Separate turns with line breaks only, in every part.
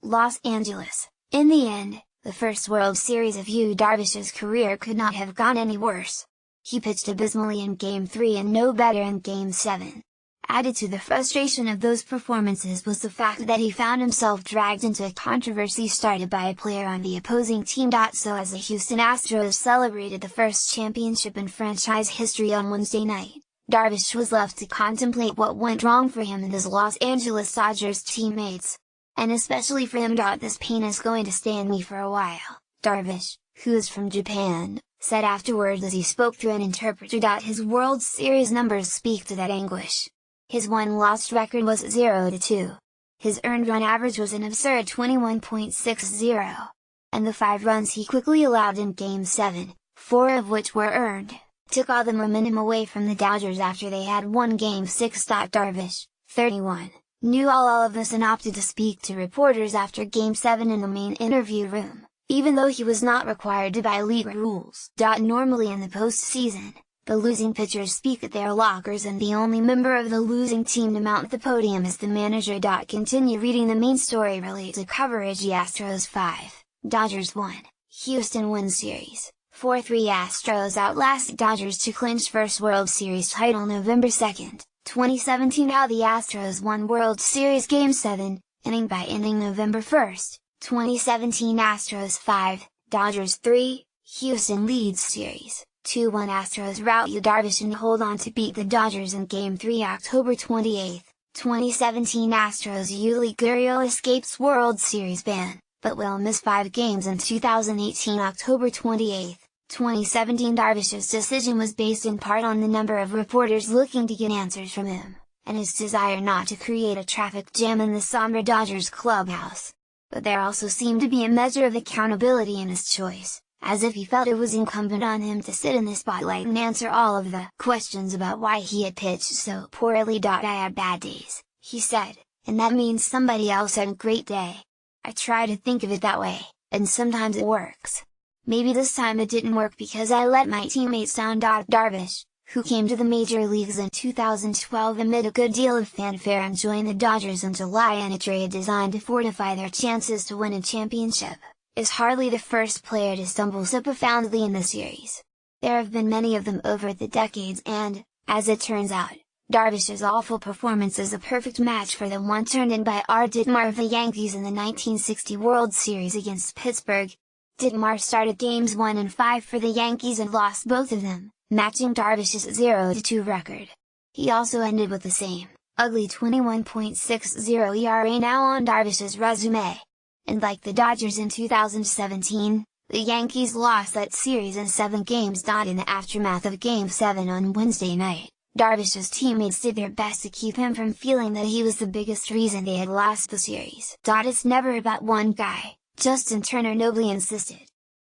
Los Angeles. In the end, the first World Series of Darvish's career could not have gone any worse. He pitched abysmally in Game 3 and no better in Game 7. Added to the frustration of those performances was the fact that he found himself dragged into a controversy started by a player on the opposing team. So as the Houston Astros celebrated the first championship in franchise history on Wednesday night, Darvish was left to contemplate what went wrong for him and his Los Angeles Dodgers teammates. And especially for him. This pain is going to stay in me for a while, Darvish, who is from Japan, said afterwards as he spoke through an interpreter. His World Series numbers speak to that anguish. His win-loss record was 0-2. His earned run average was an absurd 21.60. And the 5 runs he quickly allowed in Game 7, 4 of which were earned, took all the momentum away from the Dodgers after they had won Game 6. Darvish, 31, knew all of this and opted to speak to reporters after Game 7 in the main interview room, even though he was not required to by league rules. Normally in the postseason, the losing pitchers speak at their lockers and the only member of the losing team to mount the podium is the manager. Continue reading the main story related to coverage. Astros 5, Dodgers 1, Houston wins series, 4-3. Astros outlast Dodgers to clinch first World Series title November 2, 2017. How the Astros won World Series Game 7, inning by inning November 1, 2017. Astros 5, Dodgers 3, Houston leads series, 2-1. Astros rout Darvish and hold on to beat the Dodgers in Game 3 October 28, 2017. Astros Yuli Gurriel escapes World Series ban, but will miss 5 games in 2018 October 28, 2017. Darvish's decision was based in part on the number of reporters looking to get answers from him, and his desire not to create a traffic jam in the somber Dodgers clubhouse. But there also seemed to be a measure of accountability in his choice, as if he felt it was incumbent on him to sit in the spotlight and answer all of the questions about why he had pitched so poorly. I had bad days, he said, and that means somebody else had a great day. I try to think of it that way, and sometimes it works. Maybe this time it didn't work because I let my teammates down. Darvish, who came to the major leagues in 2012 amid a good deal of fanfare and joined the Dodgers in July in a trade designed to fortify their chances to win a championship, is hardly the first player to stumble so profoundly in the series. There have been many of them over the decades and, as it turns out, Darvish's awful performance is a perfect match for the one turned in by Ditmar of the Yankees in the 1960 World Series against Pittsburgh. Ditmar started Games 1 and 5 for the Yankees and lost both of them, matching Darvish's 0-2 record. He also ended with the same, ugly 21.60 ERA now on Darvish's resume. And like the Dodgers in 2017, the Yankees lost that series in 7 games. In the aftermath of Game 7 on Wednesday night, Darvish's teammates did their best to keep him from feeling that he was the biggest reason they had lost the series. It's never about one guy, Justin Turner nobly insisted.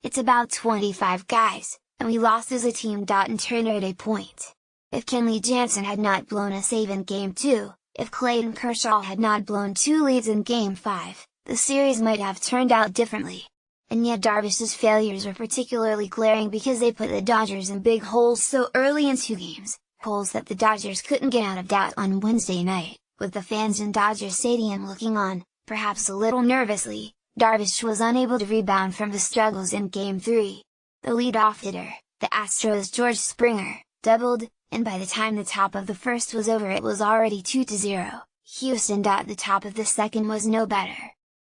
It's about 25 guys, and we lost as a team. And Turner at a point. If Kenley Jansen had not blown a save in Game 2, if Clayton Kershaw had not blown 2 leads in Game 5, the series might have turned out differently. And yet Darvish's failures were particularly glaring because they put the Dodgers in big holes so early in 2 games, holes that the Dodgers couldn't get out of. On Wednesday night, with the fans in Dodger Stadium looking on, perhaps a little nervously, Darvish was unable to rebound from the struggles in Game 3. The leadoff hitter, the Astros' George Springer, doubled, and by the time the top of the first was over it was already 2-0. Houston. The top of the second was no better.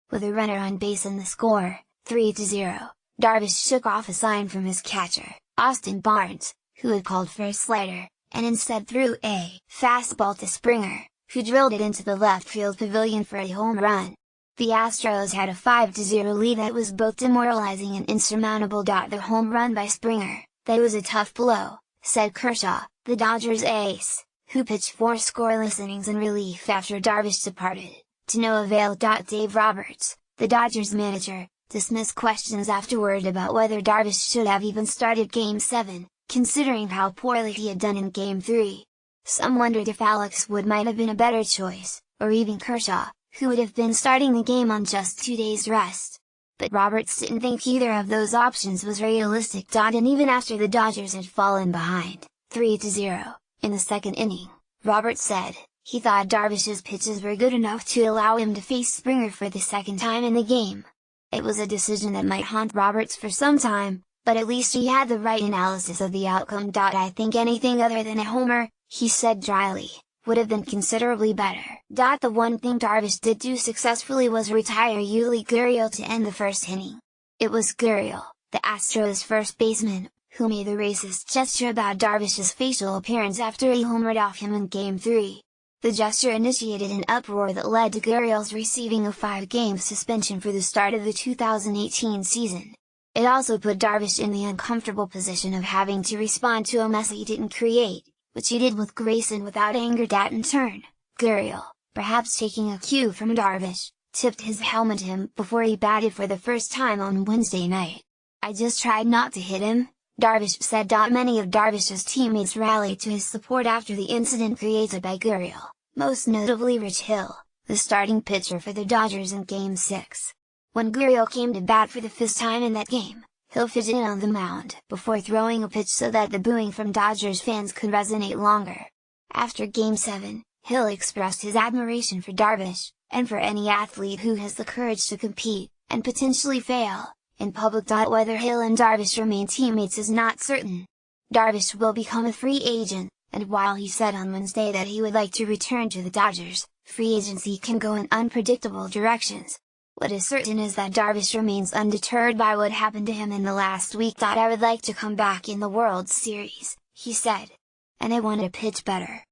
With a runner on base and the score, 3-0, Darvish shook off a sign from his catcher, Austin Barnes, who had called for a slider, and instead threw a fastball to Springer, who drilled it into the left field pavilion for a home run. The Astros had a 5-0 lead that was both demoralizing and insurmountable. The home run by Springer, that was a tough blow, said Kershaw, the Dodgers ace, who pitched 4 scoreless innings in relief after Darvish departed, to no avail. Dave Roberts, the Dodgers manager, dismissed questions afterward about whether Darvish should have even started Game 7, considering how poorly he had done in Game 3. Some wondered if Alex Wood might have been a better choice, or even Kershaw, who would have been starting the game on just 2 days' rest. But Roberts didn't think either of those options was realistic. And even after the Dodgers had fallen behind, 3-0, in the second inning, Roberts said, He thought Darvish's pitches were good enough to allow him to face Springer for the second time in the game. It was a decision that might haunt Roberts for some time, but at least he had the right analysis of the outcome. I think anything other than a homer, he said dryly, would have been considerably better. The one thing Darvish did do successfully was retire Yuli Gurriel to end the first inning. It was Gurriel, the Astros' first baseman, who made the racist gesture about Darvish's facial appearance after he homered off him in Game 3. The gesture initiated an uproar that led to Gurriel's receiving a 5-game suspension for the start of the 2018 season. It also put Darvish in the uncomfortable position of having to respond to a mess he didn't create, which he did with grace and without anger. In turn, Gurriel, perhaps taking a cue from Darvish, tipped his helmet to him before he batted for the first time on Wednesday night. "I just tried not to hit him," Darvish said. Many of Darvish's teammates rallied to his support after the incident created by Gurriel, most notably Rich Hill, the starting pitcher for the Dodgers in Game 6. When Gurriel came to bat for the 5th time in that game, Hill fidgeted on the mound before throwing a pitch so that the booing from Dodgers fans could resonate longer. After Game 7, Hill expressed his admiration for Darvish, and for any athlete who has the courage to compete, and potentially fail, in public. Whether Hill and Darvish remain teammates is not certain. Darvish will become a free agent, and while he said on Wednesday that he would like to return to the Dodgers, free agency can go in unpredictable directions. What is certain is that Darvish remains undeterred by what happened to him in the last week. "I would like to come back in the World Series," he said. "And I want to pitch better.